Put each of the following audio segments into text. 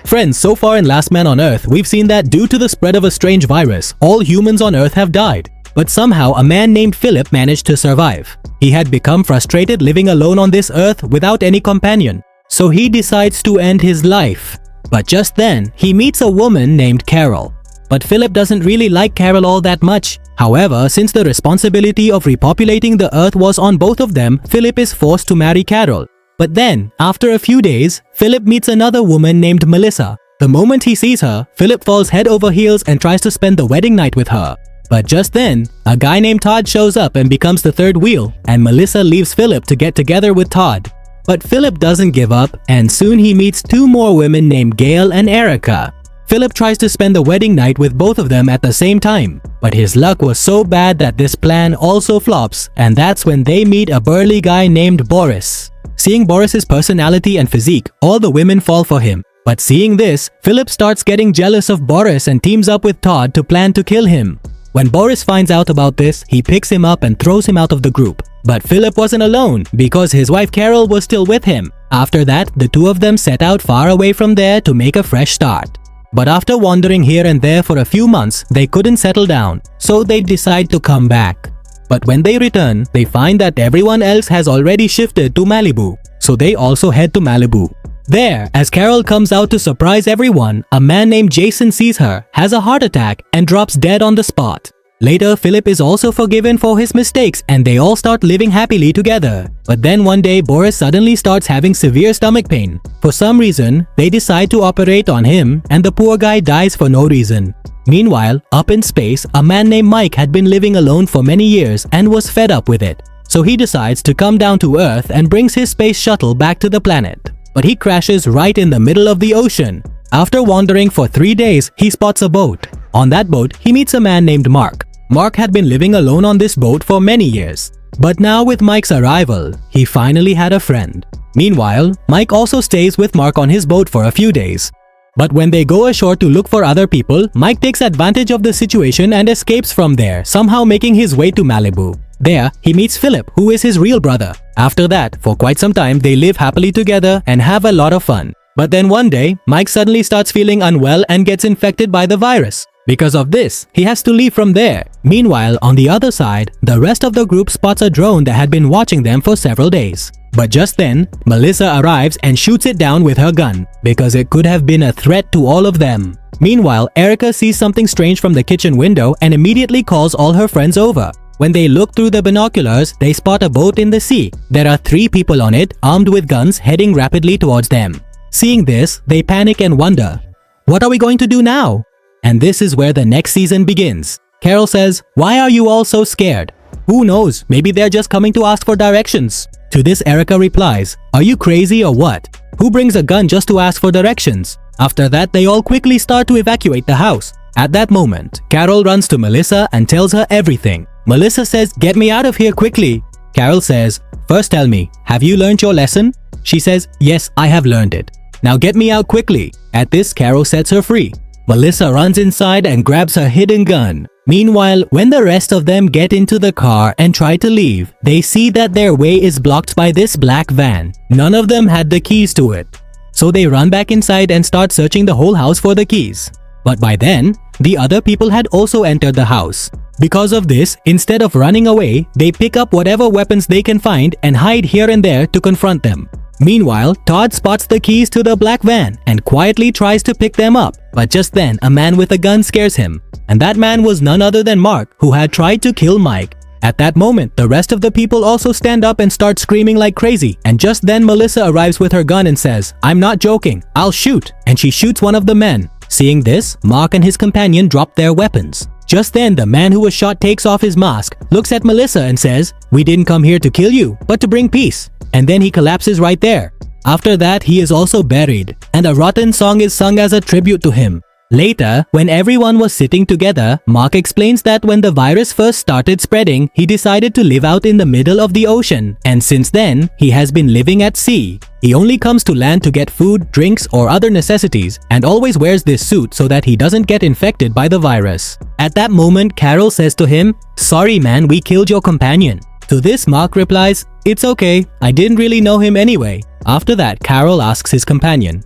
Friends, so far in Last Man on Earth, we've seen that due to the spread of a strange virus, all humans on Earth have died. But somehow a man named Philip managed to survive. He had become frustrated living alone on this earth without any companion. So he decides to end his life. But just then, he meets a woman named Carol. But Philip doesn't really like Carol all that much. However, since the responsibility of repopulating the earth was on both of them, Philip is forced to marry Carol. But then, after a few days, Philip meets another woman named Melissa. The moment he sees her, Philip falls head over heels and tries to spend the wedding night with her. But just then, a guy named Todd shows up and becomes the third wheel, and Melissa leaves Philip to get together with Todd. But Philip doesn't give up, and soon he meets two more women named Gail and Erica. Philip tries to spend the wedding night with both of them at the same time, but his luck was so bad that this plan also flops, and that's when they meet a burly guy named Boris. Seeing Boris's personality and physique, all the women fall for him. But seeing this, Philip starts getting jealous of Boris and teams up with Todd to plan to kill him. When Boris finds out about this, he picks him up and throws him out of the group. But Philip wasn't alone because his wife Carol was still with him. After that, the two of them set out far away from there to make a fresh start. But after wandering here and there for a few months, they couldn't settle down, so they decide to come back. But when they return, they find that everyone else has already shifted to Malibu, so they also head to Malibu. There, as Carol comes out to surprise everyone, a man named Jason sees her, has a heart attack, and drops dead on the spot. Later, Philip is also forgiven for his mistakes and they all start living happily together. But then one day, Boris suddenly starts having severe stomach pain. For some reason, they decide to operate on him and the poor guy dies for no reason. Meanwhile, up in space, a man named Mike had been living alone for many years and was fed up with it. So he decides to come down to Earth and brings his space shuttle back to the planet. But he crashes right in the middle of the ocean. After wandering for 3 days, he spots a boat. On that boat, he meets a man named Mark. Mark had been living alone on this boat for many years. But now with Mike's arrival, he finally had a friend. Meanwhile, Mike also stays with Mark on his boat for a few days. But when they go ashore to look for other people, Mike takes advantage of the situation and escapes from there, somehow making his way to Malibu. There, he meets Philip, who is his real brother. After that, for quite some time, they live happily together and have a lot of fun. But then one day, Mike suddenly starts feeling unwell and gets infected by the virus. Because of this, he has to leave from there. Meanwhile, on the other side, the rest of the group spots a drone that had been watching them for several days. But just then, Melissa arrives and shoots it down with her gun, because it could have been a threat to all of them. Meanwhile, Erica sees something strange from the kitchen window and immediately calls all her friends over. When they look through the binoculars, they spot a boat in the sea. There are 3 people on it, armed with guns, heading rapidly towards them. Seeing this, they panic and wonder, what are we going to do now? And this is where the next season begins. Carol says, why are you all so scared? Who knows, maybe they're just coming to ask for directions. To this, Erica replies, are you crazy or what? Who brings a gun just to ask for directions? After that, they all quickly start to evacuate the house. At that moment, Carol runs to Melissa and tells her everything. Melissa says, get me out of here quickly. Carol says, first tell me, have you learned your lesson? She says, yes, I have learned it. Now get me out quickly. At this, Carol sets her free. Melissa runs inside and grabs her hidden gun. Meanwhile, when the rest of them get into the car and try to leave, they see that their way is blocked by this black van. None of them had the keys to it. So they run back inside and start searching the whole house for the keys. But by then, the other people had also entered the house. Because of this, instead of running away, they pick up whatever weapons they can find and hide here and there to confront them. Meanwhile, Todd spots the keys to the black van and quietly tries to pick them up. But just then, a man with a gun scares him. And that man was none other than Mark, who had tried to kill Mike. At that moment, the rest of the people also stand up and start screaming like crazy. And just then, Melissa arrives with her gun and says, I'm not joking, I'll shoot. And she shoots one of the men. Seeing this, Mark and his companion drop their weapons. Just then, the man who was shot takes off his mask, looks at Melissa and says, we didn't come here to kill you, but to bring peace. And then he collapses right there. After that, he is also buried, and a rotten song is sung as a tribute to him. Later, when everyone was sitting together, Mark explains that when the virus first started spreading, he decided to live out in the middle of the ocean, and since then, he has been living at sea. He only comes to land to get food, drinks, or other necessities, and always wears this suit so that he doesn't get infected by the virus. At that moment, Carol says to him, sorry man, we killed your companion. To this, Mark replies, it's okay, I didn't really know him anyway. After that, Carol asks his companion,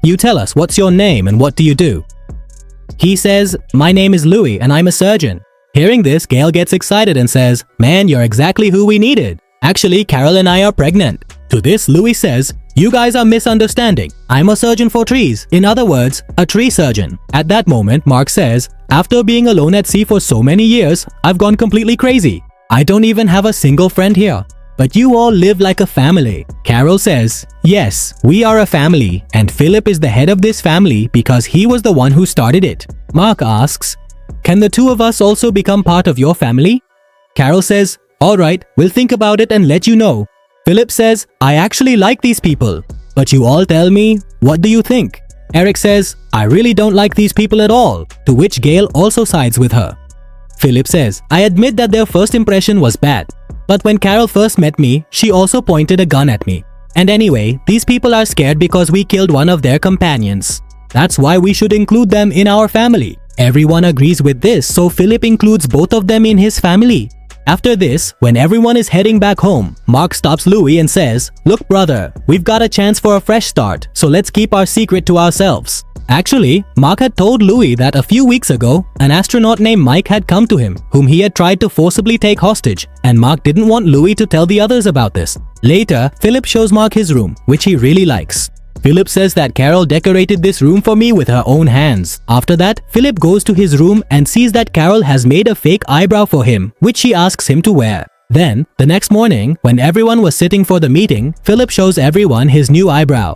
You tell us, what's your name and what do you do? He says, my name is Louis and I'm a surgeon. Hearing this, Gail gets excited and says, man, you're exactly who we needed. Actually, Carol and I are pregnant. To this, Louis says, you guys are misunderstanding. I'm a surgeon for trees. In other words, a tree surgeon. At that moment, Mark says, after being alone at sea for so many years, I've gone completely crazy. I don't even have a single friend here. But you all live like a family. Carol says, yes, we are a family, and Philip is the head of this family because he was the one who started it. Mark asks, can the two of us also become part of your family? Carol says, alright, we'll think about it and let you know. Philip says, I actually like these people. But you all tell me, what do you think? Eric says, I really don't like these people at all, to which Gail also sides with her. Philip says, I admit that their first impression was bad. But when Carol first met me, she also pointed a gun at me. And anyway, these people are scared because we killed one of their companions. That's why we should include them in our family. Everyone agrees with this, so Philip includes both of them in his family. After this, when everyone is heading back home, Mark stops Louis and says, look brother, we've got a chance for a fresh start, so let's keep our secret to ourselves. Actually, Mark had told Louis that a few weeks ago, an astronaut named Mike had come to him, whom he had tried to forcibly take hostage, and Mark didn't want Louis to tell the others about this. Later, Philip shows Mark his room, which he really likes. Philip says that Carol decorated this room for me with her own hands. After that, Philip goes to his room and sees that Carol has made a fake eyebrow for him, which she asks him to wear. Then, the next morning, when everyone was sitting for the meeting, Philip shows everyone his new eyebrow.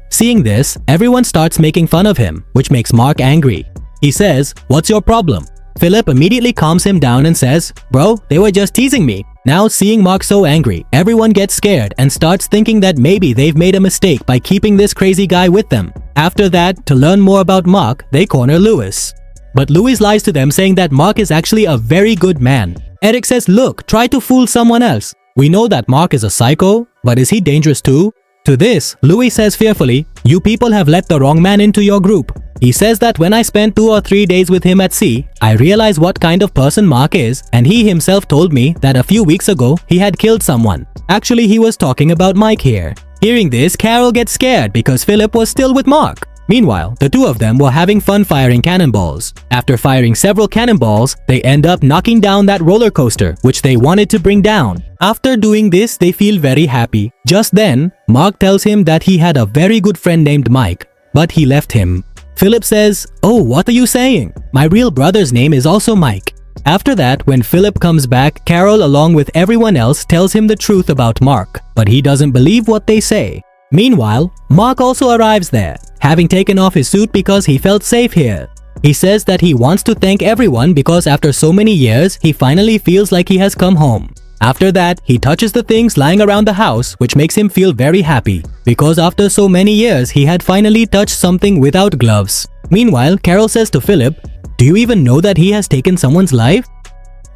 Seeing this, everyone starts making fun of him, which makes Mark angry. He says, what's your problem? Philip immediately calms him down and says, bro, they were just teasing me. Now seeing Mark so angry, everyone gets scared and starts thinking that maybe they've made a mistake by keeping this crazy guy with them. After that, to learn more about Mark, they corner Louis. But Louis lies to them saying that Mark is actually a very good man. Eric says, look, try to fool someone else. We know that Mark is a psycho, but is he dangerous too? To this, Louis says fearfully, you people have let the wrong man into your group. He says that when I spent 2 or 3 days with him at sea, I realized what kind of person Mark is, and he himself told me that a few weeks ago he had killed someone. Actually, he was talking about Mike here. Hearing this, Carol gets scared because Philip was still with Mark. Meanwhile, the two of them were having fun firing cannonballs. After firing several cannonballs, they end up knocking down that roller coaster, which they wanted to bring down. After doing this, they feel very happy. Just then, Mark tells him that he had a very good friend named Mike, but he left him. Philip says, oh, what are you saying? My real brother's name is also Mike. After that, when Philip comes back, Carol along with everyone else tells him the truth about Mark, but he doesn't believe what they say. Meanwhile, Mark also arrives there, having taken off his suit because he felt safe here. He says that he wants to thank everyone because after so many years, he finally feels like he has come home. After that, he touches the things lying around the house, which makes him feel very happy, because after so many years, he had finally touched something without gloves. Meanwhile, Carol says to Philip, do you even know that he has taken someone's life?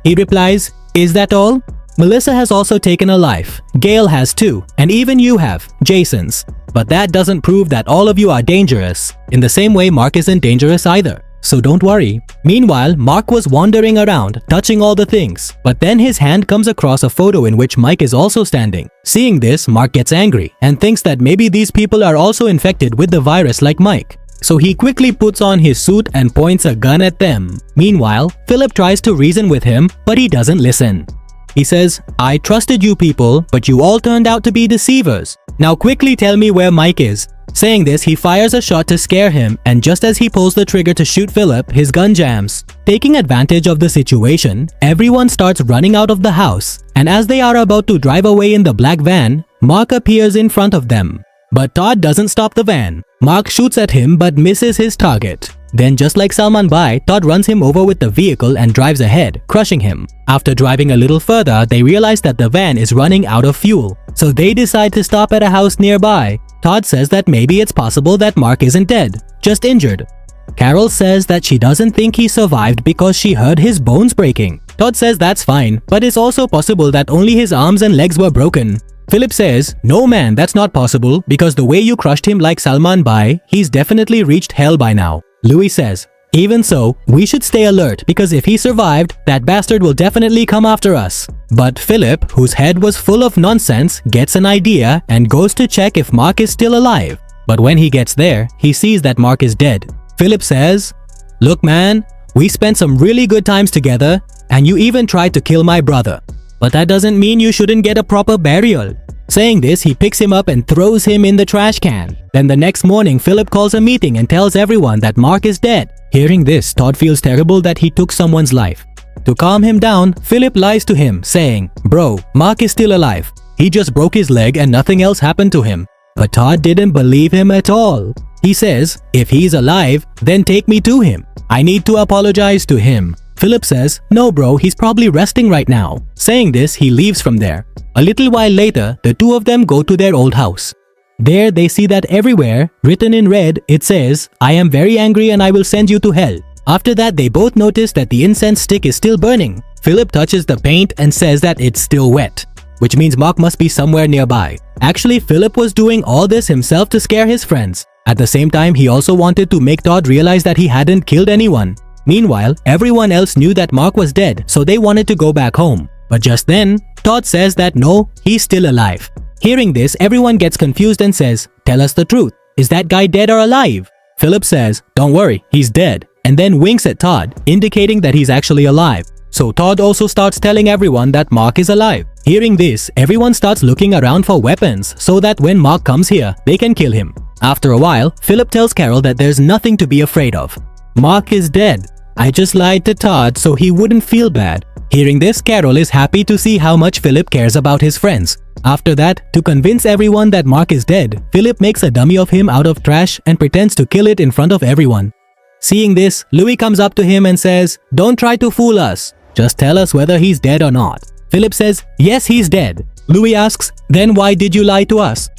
He replies, is that all? Melissa has also taken a life, Gail has too, and even you have, Jason's. But that doesn't prove that all of you are dangerous. In the same way, Mark isn't dangerous either. So don't worry. Meanwhile, Mark was wandering around, touching all the things. But then his hand comes across a photo in which Mike is also standing. Seeing this, Mark gets angry and thinks that maybe these people are also infected with the virus like Mike. So he quickly puts on his suit and points a gun at them. Meanwhile, Philip tries to reason with him, but he doesn't listen. He says, I trusted you people, but you all turned out to be deceivers. Now quickly tell me where Mike is. Saying this, he fires a shot to scare him, and just as he pulls the trigger to shoot Philip, his gun jams. Taking advantage of the situation, everyone starts running out of the house, and as they are about to drive away in the black van, Mark appears in front of them. But Todd doesn't stop the van. Mark shoots at him but misses his target. Then just like Salman Bhai, Todd runs him over with the vehicle and drives ahead, crushing him. After driving a little further, they realize that the van is running out of fuel. So they decide to stop at a house nearby. Todd says that maybe it's possible that Mark isn't dead, just injured. Carol says that she doesn't think he survived because she heard his bones breaking. Todd says that's fine, but it's also possible that only his arms and legs were broken. Philip says, no man, that's not possible because the way you crushed him like Salman Bhai, he's definitely reached hell by now. Louis says, even so, we should stay alert because if he survived, that bastard will definitely come after us. But Philip, whose head was full of nonsense, gets an idea and goes to check if Mark is still alive. But when he gets there, he sees that Mark is dead. Philip says, "Look man, we spent some really good times together and you even tried to kill my brother. But that doesn't mean you shouldn't get a proper burial." Saying this, he picks him up and throws him in the trash can. Then the next morning, Philip calls a meeting and tells everyone that Mark is dead. Hearing this, Todd feels terrible that he took someone's life. To calm him down, Philip lies to him, saying, "Bro, Mark is still alive. He just broke his leg and nothing else happened to him." But Todd didn't believe him at all. He says, "If he's alive, then take me to him. I need to apologize to him." Philip says, "No bro, he's probably resting right now." Saying this, he leaves from there. A little while later, the two of them go to their old house. There they see that everywhere, written in red, it says, "I am very angry and I will send you to hell." After that, they both notice that the incense stick is still burning. Philip touches the paint and says that it's still wet, which means Mark must be somewhere nearby. Actually, Philip was doing all this himself to scare his friends. At the same time, he also wanted to make Todd realize that he hadn't killed anyone. Meanwhile, everyone else knew that Mark was dead, so they wanted to go back home. But just then, Todd says that no, he's still alive. Hearing this, everyone gets confused and says, "Tell us the truth. Is that guy dead or alive?" Philip says, "Don't worry, he's dead," and then winks at Todd, indicating that he's actually alive. So Todd also starts telling everyone that Mark is alive. Hearing this, everyone starts looking around for weapons so that when Mark comes here, they can kill him. After a while, Philip tells Carol that there's nothing to be afraid of. Mark is dead. I just lied to Todd so he wouldn't feel bad. Hearing this, Carol is happy to see how much Philip cares about his friends. After that, to convince everyone that Mark is dead, Philip makes a dummy of him out of trash and pretends to kill it in front of everyone. Seeing this, Louis comes up to him and says, "Don't try to fool us. Just tell us whether he's dead or not." Philip says, "Yes, he's dead." Louis asks, "Then why did you lie to us?"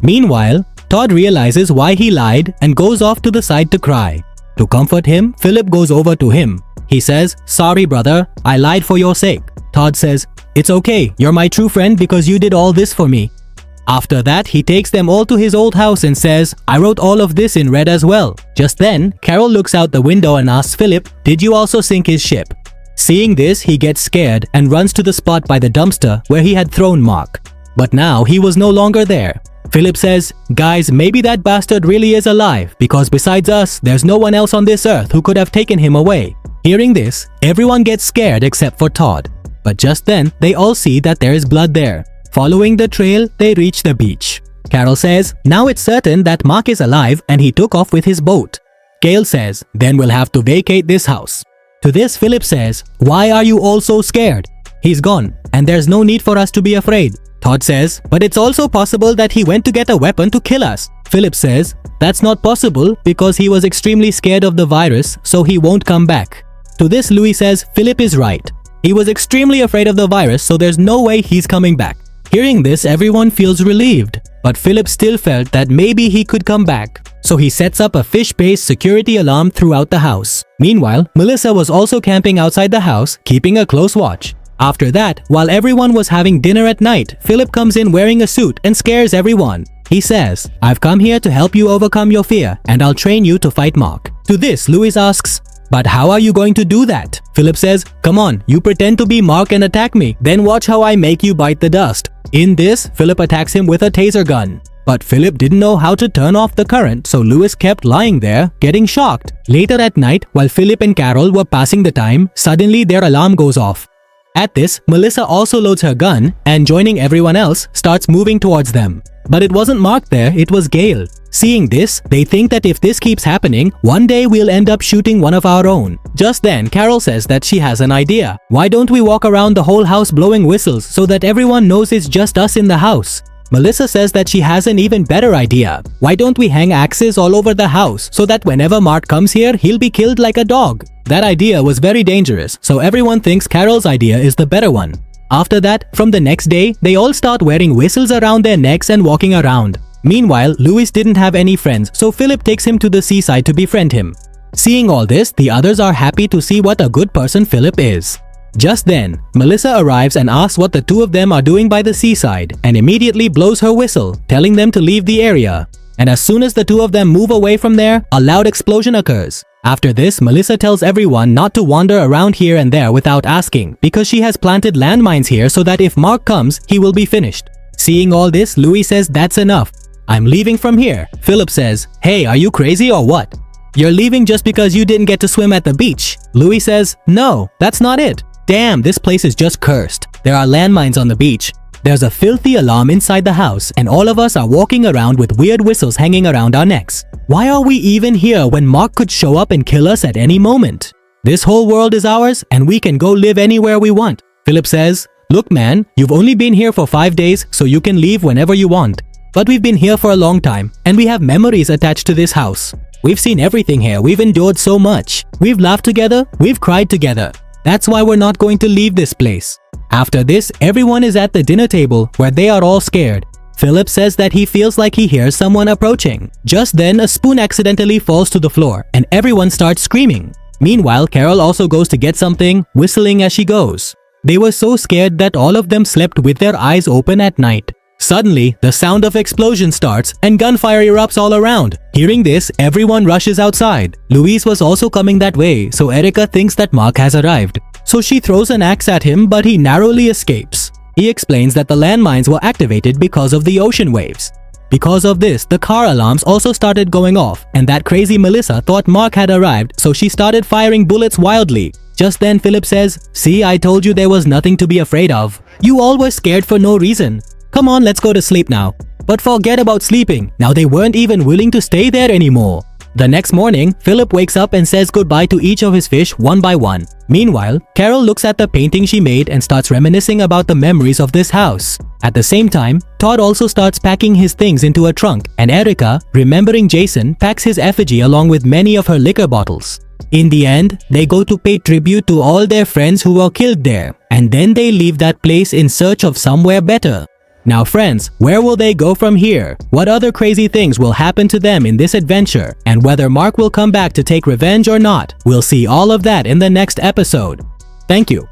Meanwhile, Todd realizes why he lied and goes off to the side to cry. To comfort him, Philip goes over to him. He says, "Sorry brother, I lied for your sake." Todd says, "It's okay, you're my true friend because you did all this for me." After that, he takes them all to his old house and says, "I wrote all of this in red as well." Just then, Carol looks out the window and asks Philip, "Did you also sink his ship?" Seeing this, he gets scared and runs to the spot by the dumpster where he had thrown Mark. But now he was no longer there. Philip says, "Guys, maybe that bastard really is alive because besides us, there's no one else on this earth who could have taken him away." Hearing this, everyone gets scared except for Todd. But just then, they all see that there is blood there. Following the trail, they reach the beach. Carol says, "Now it's certain that Mark is alive and he took off with his boat." Gail says, "Then we'll have to vacate this house." To this, Philip says, "Why are you all so scared? He's gone, and there's no need for us to be afraid." Todd says, "But it's also possible that he went to get a weapon to kill us." Philip says, "That's not possible because he was extremely scared of the virus, so he won't come back." To this, Louis says, Philip is right. He was extremely afraid of the virus, so there's no way he's coming back. Hearing this, everyone feels relieved, but Philip still felt that maybe he could come back. So he sets up a fish-based security alarm throughout the house. Meanwhile, Melissa was also camping outside the house, keeping a close watch. After that, while everyone was having dinner at night, Philip comes in wearing a suit and scares everyone. He says, "I've come here to help you overcome your fear, and I'll train you to fight Mark." To this, Louis asks, "But how are you going to do that?" Philip says, "Come on, you pretend to be Mark and attack me, then watch how I make you bite the dust." In this, Philip attacks him with a taser gun. But Philip didn't know how to turn off the current, so Louis kept lying there, getting shocked. Later at night, while Philip and Carol were passing the time, suddenly their alarm goes off. At this, Melissa also loads her gun and, joining everyone else, starts moving towards them. But it wasn't Mark there, it was Gail. Seeing this, they think that if this keeps happening, one day we'll end up shooting one of our own. Just then, Carol says that she has an idea. "Why don't we walk around the whole house blowing whistles so that everyone knows it's just us in the house?" Melissa says that she has an even better idea. "Why don't we hang axes all over the house so that whenever Mark comes here, he'll be killed like a dog?" That idea was very dangerous, so everyone thinks Carol's idea is the better one. After that, from the next day, they all start wearing whistles around their necks and walking around. Meanwhile, Louis didn't have any friends, so Philip takes him to the seaside to befriend him. Seeing all this, the others are happy to see what a good person Philip is. Just then, Melissa arrives and asks what the two of them are doing by the seaside and immediately blows her whistle, telling them to leave the area. And as soon as the two of them move away from there, a loud explosion occurs. After this, Melissa tells everyone not to wander around here and there without asking because she has planted landmines here so that if Mark comes, he will be finished. Seeing all this, Louis says that's enough. I'm leaving from here. Philip says, hey, are you crazy or what? You're leaving just because you didn't get to swim at the beach. Louis says, no, that's not it. Damn, this place is just cursed. There are landmines on the beach. There's a filthy alarm inside the house, and all of us are walking around with weird whistles hanging around our necks. Why are we even here when Mark could show up and kill us at any moment? This whole world is ours, and we can go live anywhere we want. Philip says, look man, you've only been here for 5 days, so you can leave whenever you want. But we've been here for a long time, and we have memories attached to this house. We've seen everything here, we've endured so much. We've laughed together, we've cried together. That's why we're not going to leave this place. After this, everyone is at the dinner table where they are all scared. Philip says that he feels like he hears someone approaching. Just then, a spoon accidentally falls to the floor and everyone starts screaming. Meanwhile, Carol also goes to get something, whistling as she goes. They were so scared that all of them slept with their eyes open at night. Suddenly, the sound of explosion starts and gunfire erupts all around. Hearing this, everyone rushes outside. Louise was also coming that way, so Erica thinks that Mark has arrived. So she throws an axe at him, but he narrowly escapes. He explains that the landmines were activated because of the ocean waves. Because of this, the car alarms also started going off, and that crazy Melissa thought Mark had arrived, so she started firing bullets wildly. Just then Philip says, see, I told you there was nothing to be afraid of. You all were scared for no reason. Come on, let's go to sleep now. But forget about sleeping. Now they weren't even willing to stay there anymore. The next morning, Philip wakes up and says goodbye to each of his fish one by one. Meanwhile, Carol looks at the painting she made and starts reminiscing about the memories of this house. At the same time, Todd also starts packing his things into a trunk, and Erica, remembering Jason, packs his effigy along with many of her liquor bottles. In the end, they go to pay tribute to all their friends who were killed there, and then they leave that place in search of somewhere better. Now friends, where will they go from here? What other crazy things will happen to them in this adventure? And whether Mark will come back to take revenge or not? We'll see all of that in the next episode. Thank you.